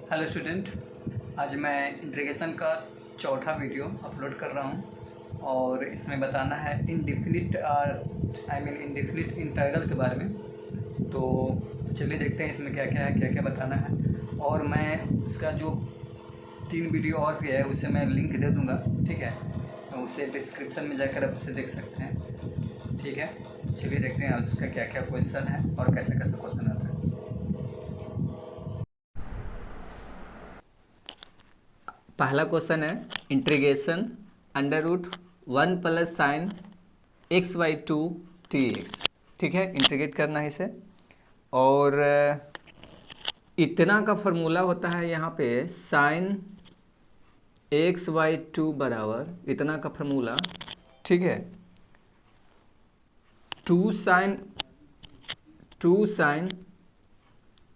Hello student, आज मैं integration का चौथा वीडियो अपलोड कर रहा हूँ और इसमें बताना है इनडिफिनिट इनडिफिनिट इंटीग्रल के बारे में। तो चलिए देखते हैं इसमें क्या क्या है, क्या क्या बताना है। और मैं उसका जो 3 वीडियो और भी है उसे मैं लिंक दे दूँगा, ठीक है। तो उसे डिस्क्रिप्शन में जाकर आप उसे देख सकते हैं, ठीक है। चलिए देखते हैं आज उसका क्या क्या पोजीशन है और कैसे कैसे क्वेश्चन आता है। पहला क्वेश्चन है integration under root 1 plus sine x by 2 T x. ठीक है, इंटीग्रेट करना है इसे। और इतना का फॉर्मूला होता है यहाँ पे साइन एक्स बाई 2 बराबर इतना का फॉर्मूला, ठीक है। Two sine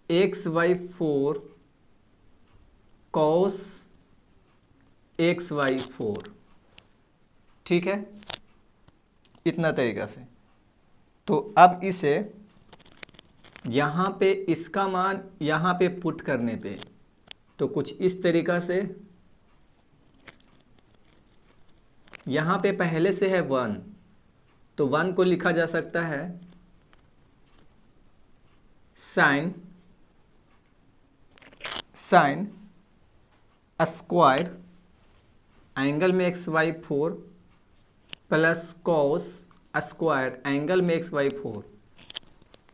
x by 4 cos x by 4, ठीक है, इतना तरीका से। तो अब इसे यहाँ पे इसका मान यहाँ पे पुट करने पे तो कुछ इस तरीका से, यहाँ पे पहले से है 1 तो 1 को लिखा जा सकता है साइन स्क्वायर एंगल में x by 4 plus cos square angle में एक्स वाई 4,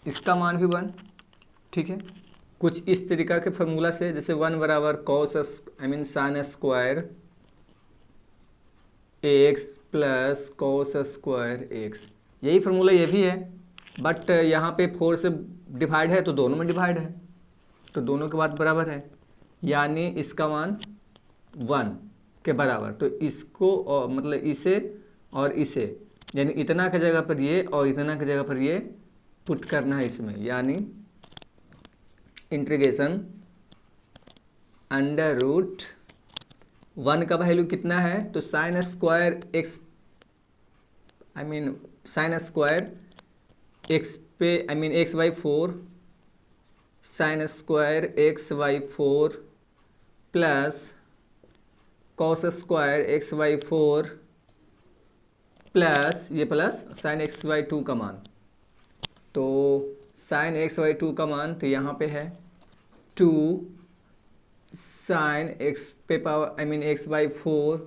इसका मान भी 1, ठीक है। कुछ इस तरीका के फॉर्मूला से, जैसे 1 बराबर cos sine square x plus cos square x, यही फार्मूला ये भी है। बट यहाँ पे 4 से डिवाइड है तो दोनों में डिवाइड है, तो दोनों के बाद बराबर है, यानी इसका मान 1 के बराबर। तो इसको मतलब इसे और इसे, यानी इतना की जगह पर ये और इतना की जगह पर ये पुट करना है इसमें, यानी इंटीग्रेशन अंडर रूट 1 का वैल्यू कितना है, तो sine square x sine square x पे x by 4 sine square x by 4 plus cos square x by 4 plus ये प्लस साइन एक्स बाई 2 का मान। तो साइन एक्स बाई 2 का मान तो यहाँ पे है 2 साइन एक्स पे power x by 4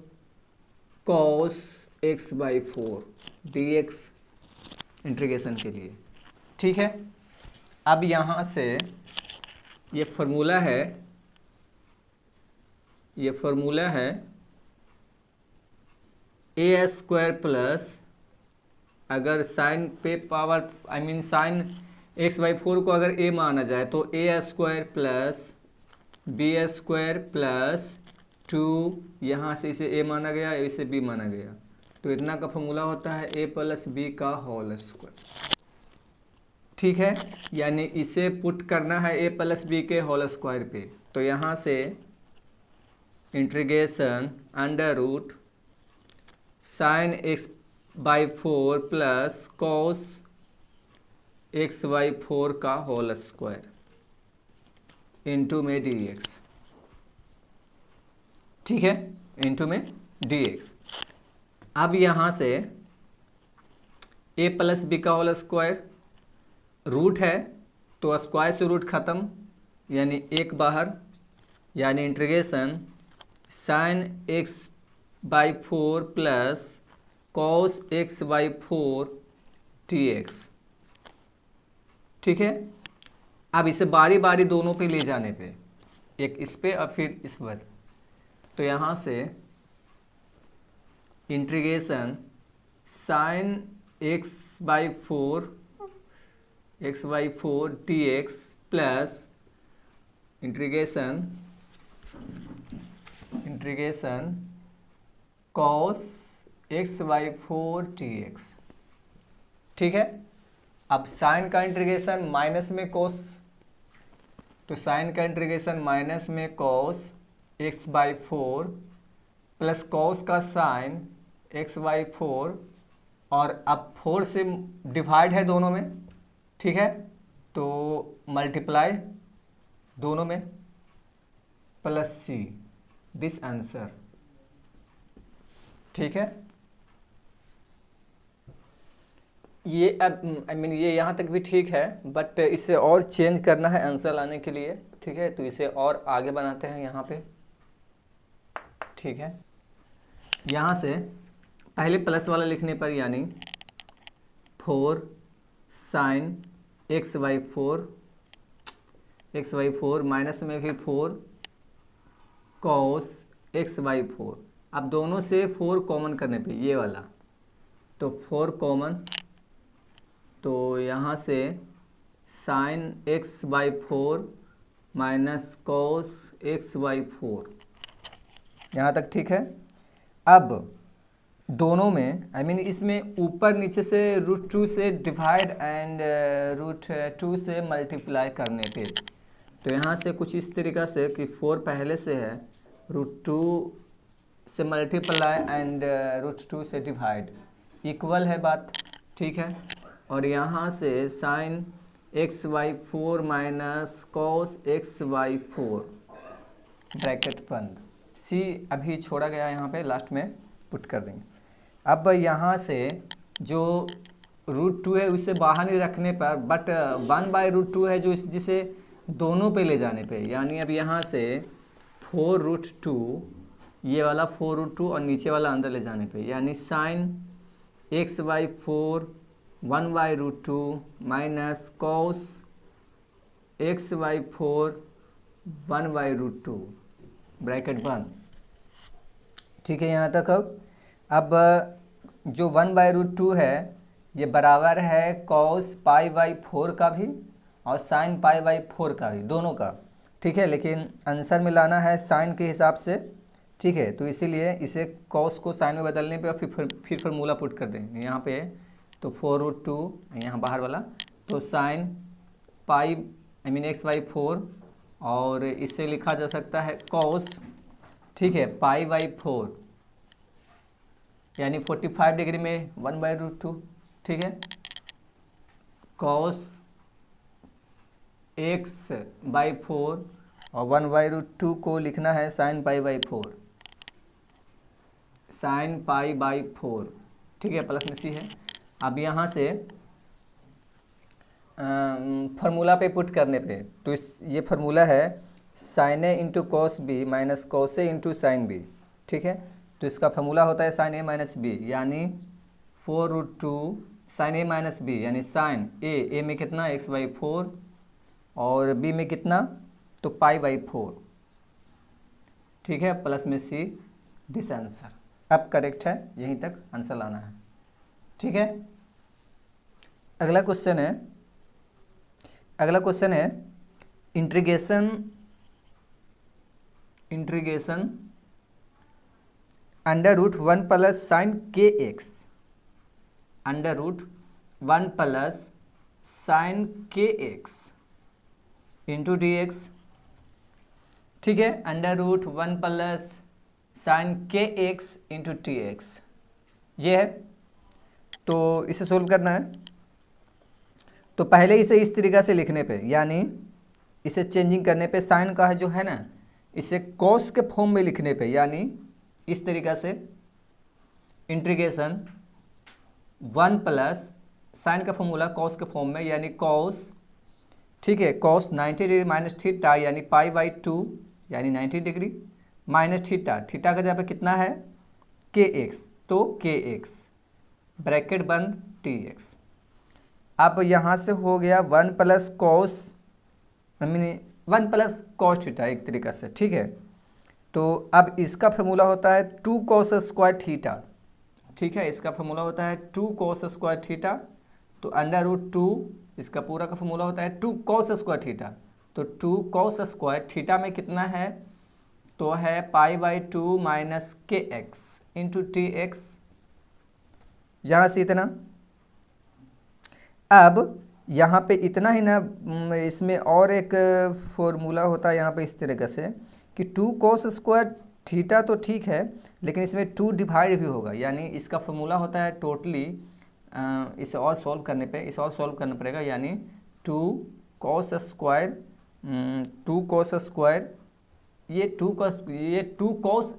cos x by 4 D x integration के लिए, ठीक है। अब यहाँ से ये फार्मूला है, ये फार्मूला है ए स्क्वायर प्लस, अगर साइन पे पावर साइन एक्स बाई 4 को अगर ए माना जाए तो A square plus B square plus 2, यहाँ से इसे ए माना गया, इसे बी माना गया, तो इतना का फॉर्मूला होता है ए प्लस बी का होल स्क्वायर, ठीक है। यानी इसे पुट करना है ए प्लस बी के होल स्क्वायर पे, तो यहाँ से integration under root sine x by 4 plus cos x by 4 का होल स्क्वायर इंटू में डी एक्स, ठीक है, इंटू में डी एक्स। अब यहाँ से ए प्लस बी का होल स्क्वायर, रूट है तो स्क्वायर से रूट खत्म, यानी एक बाहर, यानी integration sign x by 4 plus cos x by 4 T x, ठीक है। अब इसे बारी बारी दोनों पे ले जाने पे, एक इस पे और फिर इस पर, तो यहाँ से integration sign x by 4 T x plus integration cos x by 4 T x, ठीक है। अब साइन का इंटीग्रेशन माइनस में कॉस, तो साइन का इंटीग्रेशन माइनस में cos x by 4 plus cos का साइन एक्स बाई 4, और अब 4 से डिवाइड है दोनों में, ठीक है, तो मल्टीप्लाई दोनों में, प्लस सी, दिस आंसर। ठीक है, ये अब ये यहाँ तक भी ठीक है, बट इसे और चेंज करना है आंसर लाने के लिए। ठीक है, तो इसे और आगे बनाते हैं यहाँ पे। ठीक है, यहाँ से पहले प्लस वाला लिखने पर, यानी 4 sign x by four minus में फिर 4 कॉस एक्स बाई 4। अब दोनों से 4 कॉमन करने पे ये वाला, तो 4 कॉमन, तो यहाँ से sign x by 4 minus cos x by 4। यहाँ तक ठीक है। अब दोनों में इसमें ऊपर नीचे से √2 से डिवाइड एंड √2 से मल्टीप्लाई करने पे, तो यहाँ से कुछ इस तरीक़ा से कि 4 पहले से है, √2 से मल्टीप्लाई एंड √2 से डिवाइड, इक्वल है बात। ठीक है, और यहाँ से sign x by 4 minus cos x by 4, bracket बंद। सी अभी छोड़ा गया, यहाँ पे लास्ट में पुट कर देंगे। अब यहाँ से जो √2 है उसे बाहर नहीं रखने पर, बट 1/√2 है जो जिसे दोनों पे ले जाने पे, यानी अब यहाँ से 4√2, ये वाला 4√2 और नीचे वाला अंदर ले जाने पे, यानी sign x by 4 1/√2 minus cos x by 4 1/√2, bracket बंद। ठीक है, यहाँ तक। अब जो 1/√2 है ये बराबर है कॉस पाई बाई 4 का भी और साइन पाई बाई 4 का भी, दोनों का। ठीक है, लेकिन आंसर में लाना है साइन के हिसाब से। ठीक है, तो इसीलिए इसे कॉस को साइन में बदलने पे और फिर फार्मूला पुट कर देंगे यहाँ पे, तो 4√2 यहाँ बाहर वाला, तो साइन पाई एक्स बाई 4, और इसे लिखा जा सकता है कॉस, ठीक है, पाई बाई 4, यानी 45 डिग्री में 1/√2। ठीक है, कॉस एक्स बाई 4 और 1/√2 को लिखना है sine pi by 4, sine pi by 4। ठीक है, प्लस में सी है। अब यहाँ से फार्मूला पे पुट करने पे, तो ये फार्मूला है sine A into cos B minus cos A into sine B. ठीक है, तो इसका फार्मूला होता है साइन ए माइनस बी, यानी 4√2 साइन ए माइनस बी, यानी साइन ए में कितना एक्स बाई 4 और बी में कितना, तो पाई बाई 4। ठीक है, प्लस में सी, दिस आंसर। अब करेक्ट है, यहीं तक आंसर लाना है। ठीक है, अगला क्वेश्चन है इंटीग्रेशन √1 प्लस साइन के एक्स, √1 प्लस साइन के एक्स इंटू डी एक्स। ठीक है, √1 प्लस साइन के एक्स इंटू टी एक्स, ये है। तो इसे सोल्व करना है, तो पहले इसे इस तरीक़ा से लिखने पे, यानी इसे चेंजिंग करने पे, साइन का है जो है ना, इसे कॉस के फॉर्म में लिखने पे, यानी इस तरीक़ा से इंटीग्रेशन 1 प्लस साइन का फॉर्मूला कॉस के फॉर्म में, यानी कॉस, ठीक है, कॉस 90 डिग्री माइनस थीटा, यानी पाई बाई 2, यानी 90 डिग्री माइनस थीटा, थीटा का जगह पे कितना है के एक्स, तो के एक्स, ब्रैकेट बंद, टी एक्स। अब यहाँ से हो गया 1 plus cos 1 plus cos theta एक तरीक़ा से। ठीक है, तो अब इसका फार्मूला होता है 2 कॉस स्क्वायर थीटा। ठीक है, इसका फार्मूला होता है 2 कॉस स्क्वायर थीटा, तो √2 इसका पूरा का फार्मूला होता है 2 कॉस स्क्वायर थीटा, तो 2 कॉस स्क्वायर थीटा में कितना है, तो है पाई बाई 2 माइनस के एक्स इंटू टी एक्स, यहाँ से इतना। अब यहाँ पे इतना ही ना, इसमें और एक फॉर्मूला होता है यहाँ पे इस तरीके से कि 2 कॉस स्क्वायर थीटा तो ठीक है, लेकिन इसमें 2 डिवाइड भी होगा, यानी इसका फॉर्मूला होता है टोटली, इसे और सॉल्व करने पे, इसे और सॉल्व करना पड़ेगा, यानी 2 कॉस स्क्वायर ये two cos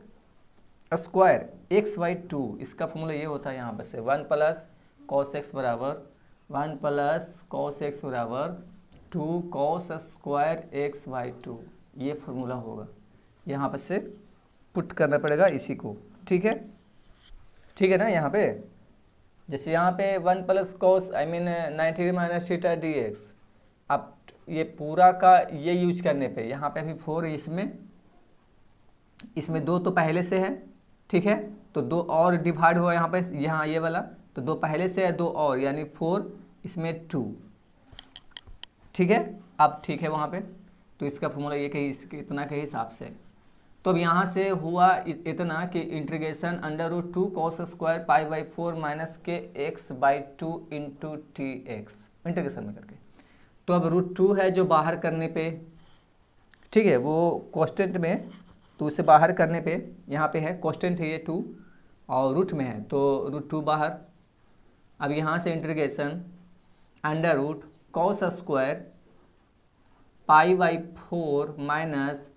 square x by two, इसका फॉर्मूला ये होता है यहाँ पर से 1 प्लस कॉस एक्स बराबर 1 प्लस कॉस एक्स बराबर 2 cos square x by to, ये फॉर्मूला होगा। यहाँ पर से पुट करना पड़ेगा इसी को, ठीक है ना। यहाँ पे जैसे यहाँ पे 1 plus cos 90 minus theta D x, अब ये पूरा का ये यूज करने पे यहाँ पे अभी 4 इसमें 2 तो पहले से है, ठीक है, तो 2 और डिवाइड हुआ यहाँ पे, यहाँ ये वाला, तो 2 पहले से है, 2 और यानी 4, इसमें 2, ठीक है। अब ठीक है वहाँ पे, तो इसका फॉर्मूला ये कहीं इसके इतना के हिसाब से। तो अब यहाँ से हुआ इतना कि integration √2 cos square pi by 4 minus के x by 2 into t x, integration में करके। तो अब √2 है जो बाहर करने पे, ठीक है, वो कांस्टेंट में, तो उसे बाहर करने पे यहाँ पे है कांस्टेंट है ये 2 और रूट में है, तो √2 बाहर। अब यहाँ से integration √ cos square pi by 4 minus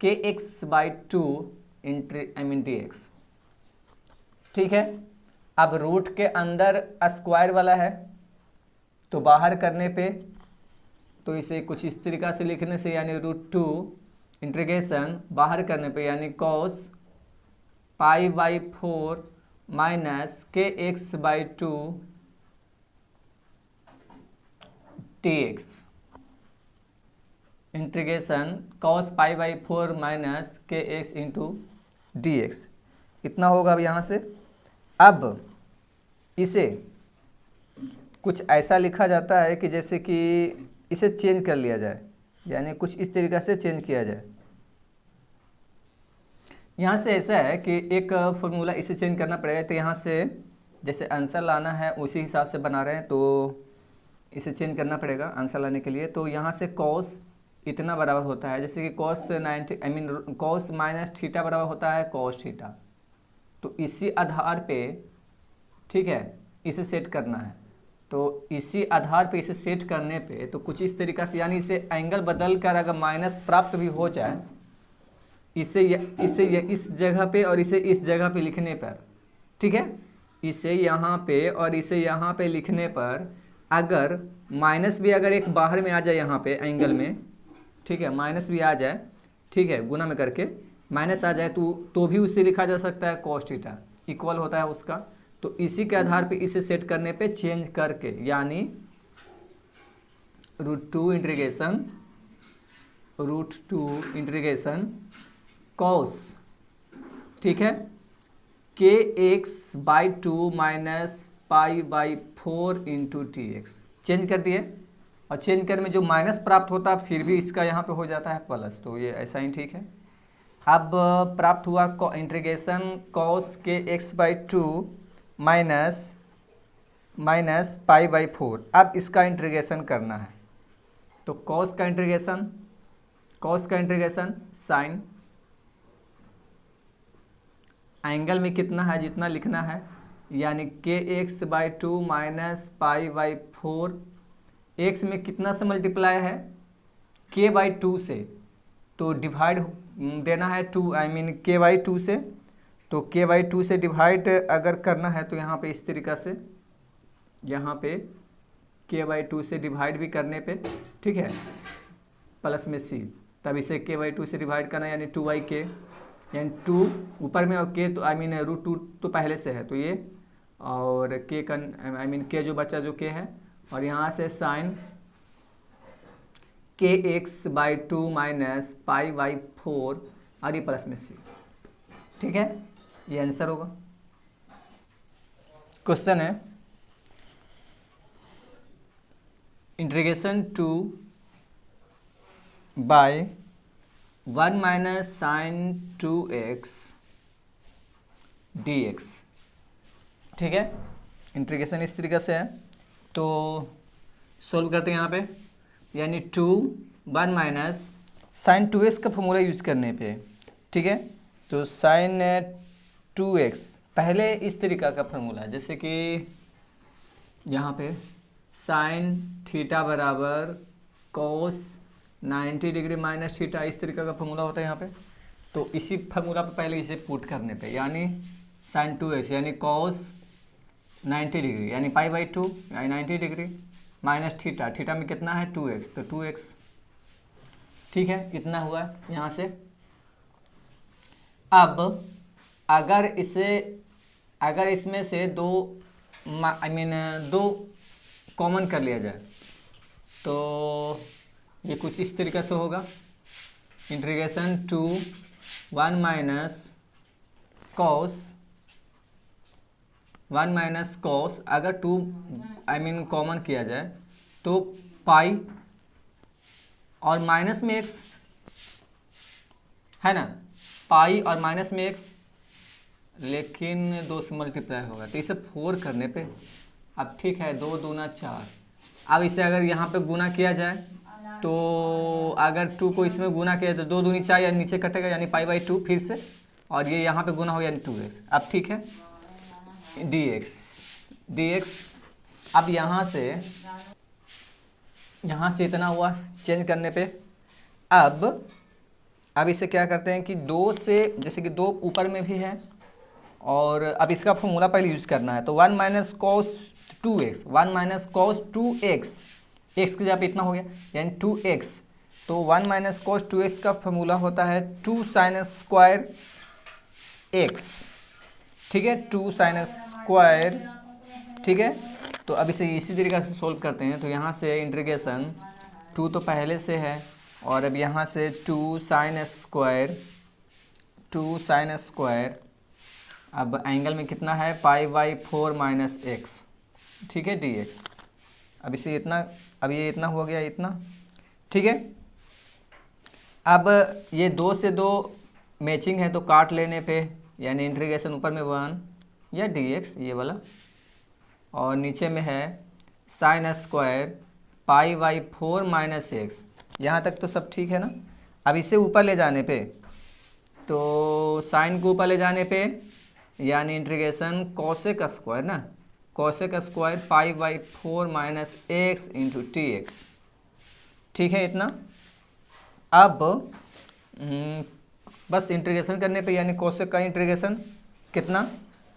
के एक्स बाई 2 डी एक्स, ठीक है। अब रूट के अंदर स्क्वायर वाला है, तो बाहर करने पे, तो इसे कुछ इस तरीक़ा से लिखने से, यानी √2 इंटीग्रेशन बाहर करने पे, यानी कॉस पाई बाई 4 माइनस के x by 2 T x, integration cos pi by 4 minus के एक्स इंटू डी एक्स, इतना होगा। अब यहाँ से अब इसे कुछ ऐसा लिखा जाता है कि जैसे कि इसे चेंज कर लिया जाए, यानी कुछ इस तरीक़ा से चेंज किया जाए। यहाँ से ऐसा है कि एक फॉर्मूला इसे चेंज करना पड़ेगा, तो यहाँ से जैसे आंसर लाना है उसी हिसाब से बना रहे हैं, तो इसे चेंज करना पड़ेगा आंसर लाने के लिए। तो यहाँ से कॉस इतना बराबर होता है, जैसे कि कॉस 90 कॉस माइनस थीटा बराबर होता है कॉस थीटा, तो इसी आधार पे, ठीक है, इसे सेट करना है। तो इसी आधार पे इसे सेट करने पे तो कुछ इस तरीक़ा से, यानी इसे एंगल बदल कर अगर माइनस प्राप्त भी हो जाए, इसे इस जगह पे और इसे इस जगह पे लिखने पर, ठीक है, इसे यहाँ पे और इसे यहाँ पे लिखने पर अगर माइनस भी अगर एक बाहर में आ जाए यहाँ पे एंगल में, ठीक है, माइनस भी आ जाए, ठीक है, गुना में करके माइनस आ जाए, तो भी उसे लिखा जा सकता है कॉस थीटा, इक्वल होता है उसका। तो इसी के आधार पे इसे सेट करने पे चेंज करके, यानी √2 इंटीग्रेशन कॉस, ठीक है, के x by 2 minus pi by 4 into t x, change कर दिए, और चेंज करने में जो माइनस प्राप्त होता है फिर भी इसका यहाँ पे हो जाता है प्लस, तो ये ऐसा ही ठीक है। अब प्राप्त हुआ इंटीग्रेशन कॉस के x by 2 minus pi by 4, अब इसका इंटीग्रेशन करना है। तो कॉस का इंटीग्रेशन साइन, एंगल में कितना है जितना लिखना है, यानी के x by 2 minus pi by 4, x में कितना से मल्टीप्लाई है, के बाई 2 से, तो डिवाइड देना है 2 के बाई 2 से, तो के बाई 2 से डिवाइड अगर करना है तो यहाँ पे इस तरीक़ा से, यहाँ पे के बाई 2 से डिवाइड भी करने पे, ठीक है, प्लस में सी, तब इसे के बाई 2 से डिवाइड करना, यानी 2/k, यानी 2 ऊपर में और के तो √2 तो पहले से है, तो ये और के का के जो बचा जो के है, और यहाँ से साइन के x by 2 minus pi by 4 और ये प्लस में सी, ठीक है, ये आंसर होगा। क्वेश्चन है integration 2 by 1 minus sine 2x dx, ठीक है, इंटीग्रेशन इस तरीके से है। तो सोल्व करते हैं यहाँ पे, यानी 1 माइनस साइन 2x का फॉर्मूला यूज करने पे, ठीक है, तो साइन 2x पहले इस तरीका का फॉर्मूला है, जैसे कि यहाँ पे साइन थीटा बराबर कॉस 90 डिग्री माइनस थीटा, इस तरीके का फॉर्मूला होता है यहाँ पे। तो इसी फार्मूला पे पहले इसे पुट करने पे, यानी sin 2x यानी cos 90 डिग्री यानी π/2 यानी 90 डिग्री माइनस थीटा, थीटा में कितना है 2x, तो 2x, ठीक है, इतना हुआ यहाँ से। अब अगर इसमें से दो कॉमन कर लिया जाए तो ये कुछ इस तरीके से होगा, इंटीग्रेशन टू 1 माइनस कॉस अगर 2 कॉमन किया जाए तो पाई और माइनस में x है ना, पाई और माइनस में x, लेकिन 2 से मल्टीप्लाई होगा तो इसे 4 करने पे, अब ठीक है 2 दूना 4। अब इसे अगर यहाँ पे गुना किया जाए तो अगर 2 को इसमें गुना किया जाए तो 2 दूनी 4 यानी नीचे कटेगा यानी π/2 फिर से, और ये यहाँ पे गुना हो यानी 2x। अब ठीक है dx अब यहाँ से इतना हुआ चेंज करने पे। अब इसे क्या करते हैं कि 2 से, जैसे कि 2 ऊपर में भी है और अब इसका फॉर्मूला पहले यूज़ करना है, तो 1 minus cos 2x, 1 minus cos 2x, x की जगह पे इतना हो गया यानी 2x, तो 1 माइनस कॉस 2x का फॉर्मूला होता है 2 साइन स्क्वायर x, ठीक है, 2 साइन स्क्वायर, ठीक है। तो अब इसे इसी तरीके से सोल्व करते हैं, तो यहाँ से इंटीग्रेशन 2 तो पहले से है और अब यहाँ से 2 साइन स्क्वायर, अब एंगल में कितना है π/4 माइनस x, ठीक है, dx। अब इसे इतना, अब ये इतना हो गया इतना, ठीक है। अब ये 2 से 2 मैचिंग है तो काट लेने पे यानी इंटीग्रेशन ऊपर में 1 या dx ये वाला, और नीचे में है साइन स्क्वायर π/4 माइनस x, यहाँ तक तो सब ठीक है ना। अब इसे ऊपर ले जाने पे, तो साइन को ऊपर ले जाने पे यानी इंटीग्रेशन कोसेक स्क्वायर ना, cosec square π/4 minus x into dx, ठीक है इतना। अब बस इंटीग्रेशन करने पे यानी कोसेक का इंटीग्रेशन कितना,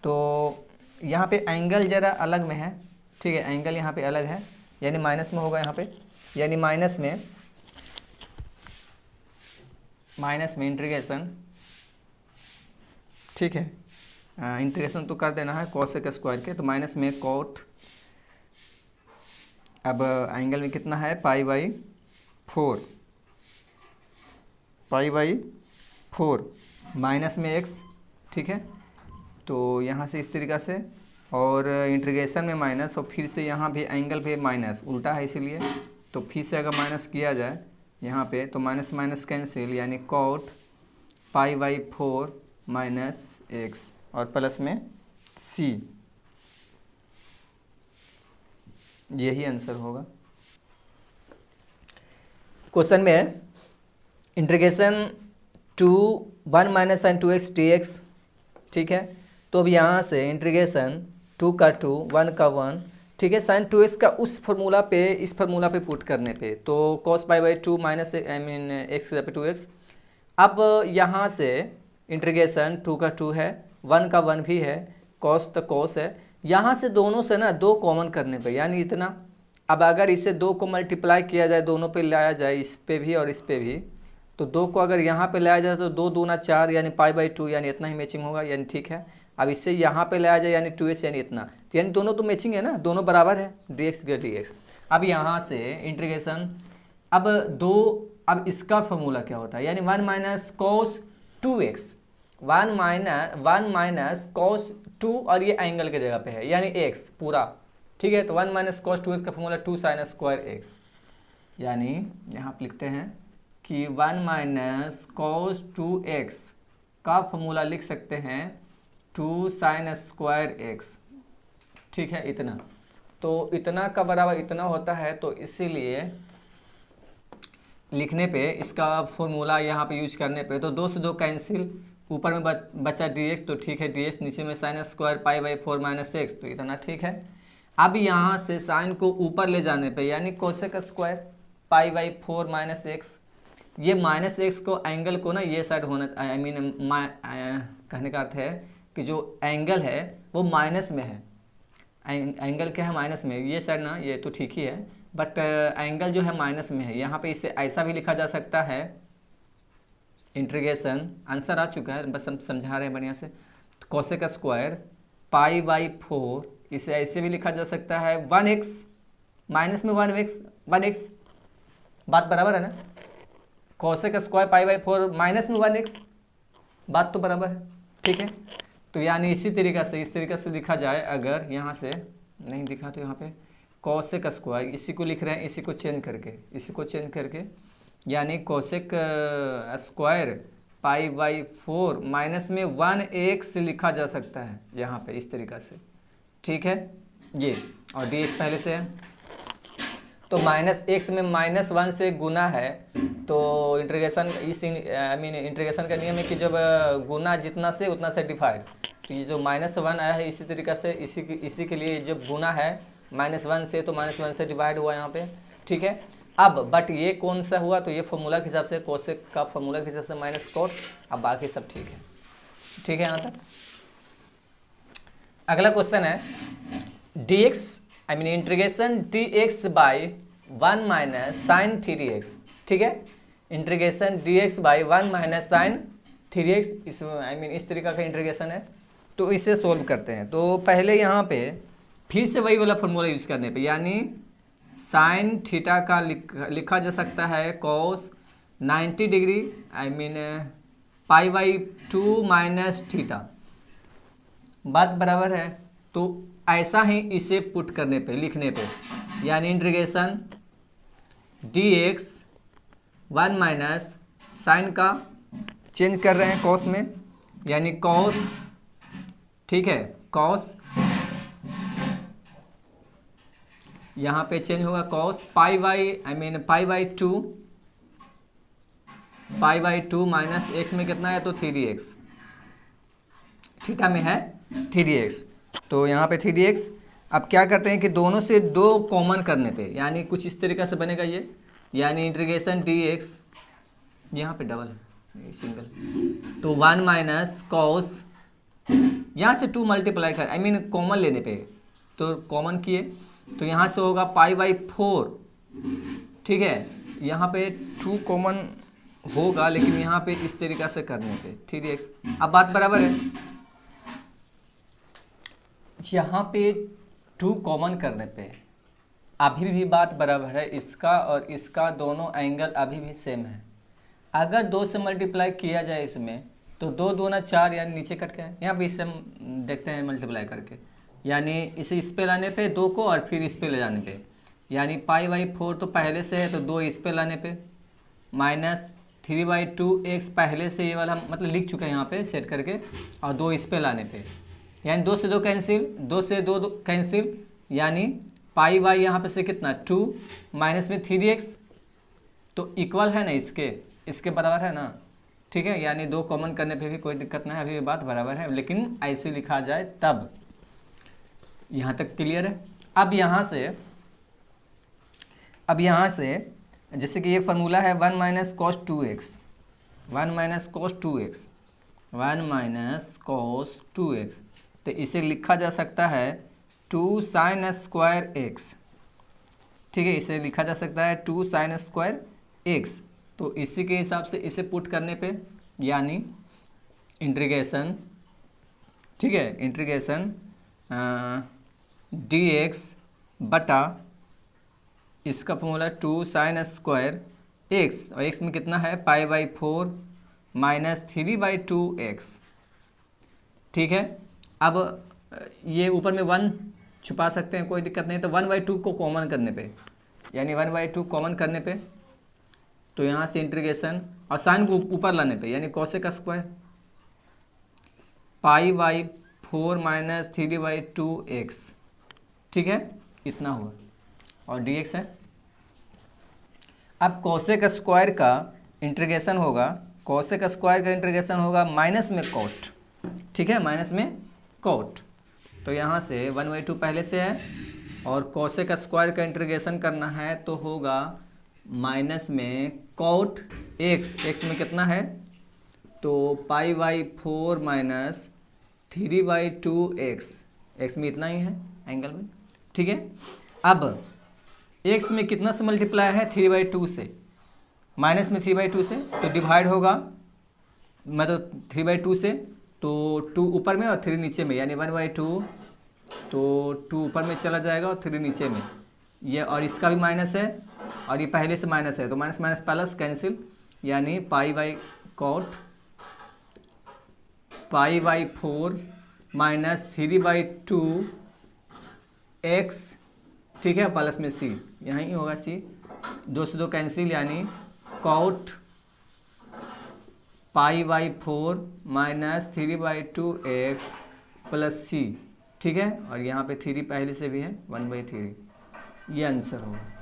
तो यहाँ पे एंगल ज़रा अलग में है, ठीक है, एंगल यहाँ पे अलग है यानी माइनस में होगा यहाँ पे, यानी माइनस में इंटीग्रेशन, ठीक है, इंटीग्रेशन तो कर देना है कोसेक स्क्वायर के, तो माइनस में कोट, अब एंगल में कितना है π/4 माइनस में x, ठीक है, तो यहाँ से इस तरीक़ा से, और इंटीग्रेशन में माइनस, और फिर से यहाँ भी एंगल पे माइनस, उल्टा है इसीलिए, तो फिर से अगर माइनस किया जाए यहाँ पे तो माइनस माइनस कैंसिल यानी कोट π/4 माइनस x और प्लस में c, यही आंसर होगा। क्वेश्चन में है integration two 1 minus sine 2x dx, ठीक है। तो अब यहाँ से इंटीग्रेशन 2 का 2 1 का 1, ठीक है, साइन 2x का उस फार्मूला पे इस फार्मूला पे पुट करने पे, तो cos π/2 माइनस x की जगह पे 2x। अब यहाँ से इंटीग्रेशन 2 का 2 है, 1 का 1 भी है, cos तो cos है, यहाँ से दोनों से ना 2 कॉमन करने पे यानी इतना। अब अगर इसे 2 को मल्टीप्लाई किया जाए, दोनों पे लाया जाए, इस पे भी और इस पे भी, तो 2 को अगर यहाँ पे लाया जाए तो 2 दूना 4 यानी π/2 यानी इतना ही मैचिंग होगा यानी ठीक है। अब इससे यहाँ पे लाया जाए यानी 2x यानी इतना, तो यानी दोनों तो मैचिंग है ना, दोनों बराबर है, dx का dx। अब यहाँ से इंटीग्रेशन अब इसका फॉर्मूला क्या होता है यानी 1 minus cos 2x, 1 minus cos 2 और ये एंगल के जगह पे है यानी x पूरा, ठीक है। तो 1 माइनस कॉस 2x का फॉर्मूला 2 साइन स्क्वायर x, यानी यहाँ पे लिखते हैं कि 1 माइनस कॉस 2x का फॉर्मूला लिख सकते हैं 2 साइन स्क्वायर x, ठीक है, इतना। तो इतना का बराबर इतना होता है, तो इसीलिए लिखने पे इसका फॉर्मूला यहाँ पे यूज करने पे तो 2 से 2 कैंसिल, ऊपर में बचा dx, तो ठीक है dx, नीचे में साइन स्क्वायर π/4 माइनस x, तो इतना ठीक है। अब यहाँ से साइन को ऊपर ले जाने पे यानी cosec square, pi by 4 minus x. ये माइनस एक्स को एंगल को ना ये साइड होना, आई मीन कहने का अर्थ है कि जो एंगल है वो माइनस में है। एंगल क्या है, माइनस में। ये साइड ना ये तो ठीक ही है, बट एंगल जो है माइनस में है। यहाँ पे इसे ऐसा भी लिखा जा सकता है, इंटीग्रेशन आंसर आ चुका है, बस हम समझा रहे हैं बढ़िया से। तो कोसेक स्क्वायर पाई बाई 4, इसे ऐसे भी लिखा जा सकता है 1x माइनस में 1x। बात बराबर है ना, cosec square pi by 4 minus में 1x, बात तो बराबर है, ठीक है। तो यानी इसी तरीक़ा से, इस तरीक़े से लिखा जाए, अगर यहाँ से नहीं दिखा तो यहाँ पे कोसेक स्क्वायर, इसी को लिख रहे हैं, इसी को चेंज करके, यानी cosec square pi by 4 minus में 1x लिखा जा सकता है यहाँ पे इस तरीक़ा से, ठीक है ये। और dx पहले से है, तो माइनस एक्स में -1 से गुना है, तो इंटीग्रेशन इंटीग्रेशन का नियम है कि जब गुना जितना से उतना से डिवाइड। तो ये जो -1 आया है इसी तरीक़ा से, इसी के लिए जब गुना है -1 से, तो -1 से डिवाइड हुआ यहाँ पे, ठीक है। अब बट ये कौन सा हुआ, तो ये फॉर्मूला के हिसाब से, कोसेक का फॉर्मूला के हिसाब से माइनस कोट। अब बाकी सब ठीक है, ठीक है यहाँ तक। अगला क्वेश्चन है dx integration dx by 1 minus sine 3x, ठीक है। Integration dx by 1 minus sine 3x, इस तरीका का इंटीग्रेशन है। तो इसे सोल्व करते हैं। तो पहले यहाँ पे फिर से वही वाला फॉर्मूला यूज़ करने पे, यानी साइन थीटा का लिखा जा सकता है cos 90 degree, pi by 2 minus theta, बात बराबर है। तो ऐसा ही इसे पुट करने पे, लिखने पे, यानी इंटीग्रेशन dx 1 माइनस साइन का चेंज कर रहे हैं कॉस में, यानी कॉस, ठीक है, कॉस यहाँ पे चेंज होगा cos pi by 2 minus x में कितना है, तो 3x, थीटा में है 3x, तो यहाँ पे 3x। अब क्या करते हैं कि दोनों से 2 कॉमन करने पे, यानी कुछ इस तरीक़ा से बनेगा ये, यानी इंटीग्रेशन dx, यहाँ पे डबल है सिंगल, तो 1 माइनस कॉस, यहाँ से 2 मल्टीप्लाई कर, कॉमन लेने पे, तो कॉमन किए, तो यहाँ से होगा पाई बाई 4, ठीक है। यहाँ पे 2 कॉमन होगा, लेकिन यहाँ पे इस तरीक़ा से करने पे 3x। अब बात बराबर है, यहाँ पे 2 कॉमन करने पे अभी भी बात बराबर है, इसका और इसका दोनों एंगल अभी भी सेम है। अगर 2 से मल्टीप्लाई किया जाए इसमें, तो 2 दूना 4, यानी नीचे कट गया। यहाँ पे इसे हम देखते हैं मल्टीप्लाई करके, यानी इसे इस पे लाने पे 2 को, और फिर इस पे ले जाने पे, यानी पाई बाई 4 तो पहले से है, तो 2 इस पे लाने पे, माइनस 3/2x पहले से ये वाला मतलब लिख चुके हैं यहाँ पे सेट करके, और 2 इस पे लाने पे, यानी 2 से 2 कैंसिल, 2 से 2 कैंसिल, यानी पाई बाई यहाँ पे से कितना 2 माइनस में 3x, तो इक्वल है ना, इसके बराबर है ना, ठीक है। यानी 2 कॉमन करने पे भी कोई दिक्कत नहीं है, अभी भी बात बराबर है, लेकिन ऐसे लिखा जाए तब। यहाँ तक क्लियर है। अब यहाँ से जैसे कि ये फार्मूला है 1 minus cos 2x, 1 minus cos 2x, तो इसे लिखा जा सकता है 2 साइन स्क्वायर x, ठीक है। इसे लिखा जा सकता है 2 साइन स्क्वायर x। तो इसी के हिसाब से इसे पुट करने पे, यानी इंटीग्रेशन, ठीक है, इंटीग्रेशन dx बटा इसका फॉर्मूला 2 साइन स्क्वायर x, और x में कितना है पाई बाई 4 माइनस 3/2x, ठीक है। अब ये ऊपर में 1 छुपा सकते हैं, कोई दिक्कत नहीं। तो 1/2 को कॉमन करने पे, यानी 1/2 कॉमन करने पे, तो यहाँ से इंटीग्रेशन, और साइन को ऊपर लाने पे, यानी cosec square pi by 4 minus 3/2x, ठीक है, इतना हुआ, और dx है। अब कोसेक स्क्वायर का इंटीग्रेशन होगा, माइनस में कोट, ठीक है, माइनस में कोट। तो यहाँ से 1/2 पहले से है, और कोसेक स्क्वायर का इंटीग्रेशन करना है तो होगा माइनस में कॉट एक्स, एक्स में कितना है तो π/4 माइनस 3/2x, एक्स में इतना ही है एंगल में, ठीक है। अब एक्स में कितना से मल्टीप्लाई है 3/2 से, माइनस में 3/2 से, तो डिवाइड होगा मतलब 3/2 से, तो 2 ऊपर में और 3 नीचे में, यानी 1/2, तो 2 ऊपर में चला जाएगा और 3 नीचे में, ये और इसका भी माइनस है और ये पहले से माइनस है, तो माइनस माइनस प्लस कैंसिल, यानी π/4 माइनस 3/2x, ठीक है, प्लस में c, यहीं होगा c, 2 से 2 कैंसिल, यानी cot π/4 minus 3/2x plus c, ठीक है, और यहाँ पे 3 पहले से भी है 1/3, ये आंसर होगा।